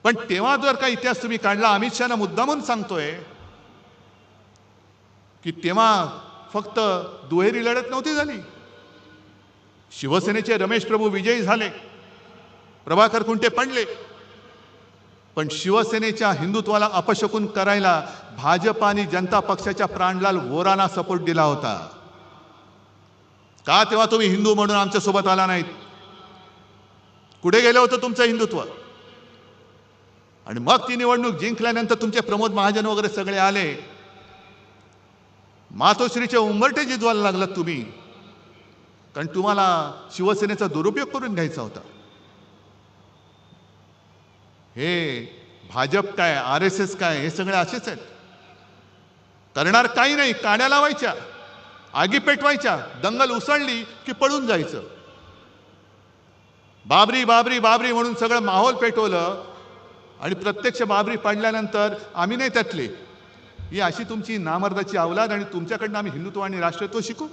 पण तेव्हा जर का इतिहास तुम्ही काढला, अमित शहाना मुद्दामून सांगतोय की तेव्हा फक्त दुहेरी लढत नव्हती झाली. शिवसेनेचे रमेश प्रभू विजयी झाले, प्रभाकर कुंटे पडले, पण शिवसेनेच्या हिंदुत्वाला अपशकुन करायला भाजप आणि जनता पक्षाच्या प्राणलाल वोरांना सपोर्ट दिला होता. का तेव्हा तुम्ही हिंदू म्हणून आमच्या सोबत आला नाहीत? कुठे गेलं होतं तुमचं हिंदुत्व? आणि मग ती निवडणूक जिंकल्यानंतर तुमचे प्रमोद महाजन वगैरे सगळे आले, मातोश्रीचे उंबरठे जिजवायला लागलात तुम्ही, कारण तुम्हाला शिवसेनेचा दुरुपयोग करून घ्यायचा होता. हे भाजप काय, RSS काय, हे सगळे असेच आहेत. करणार काही नाही, काड्या लावायच्या, आगी पेटवायच्या, दंगल उसळली की पळून जायचं. बाबरी बाबरी बाबरी म्हणून सगळं माहोल पेटवलं आणि प्रत्यक्ष बाबरी पडल्यानंतर आम्ही नाही त्यातले. ही अशी तुमची नामर्दाची अवलाद, आणि तुमच्याकडनं आम्ही हिंदुत्व आणि राष्ट्रत्व शिकू?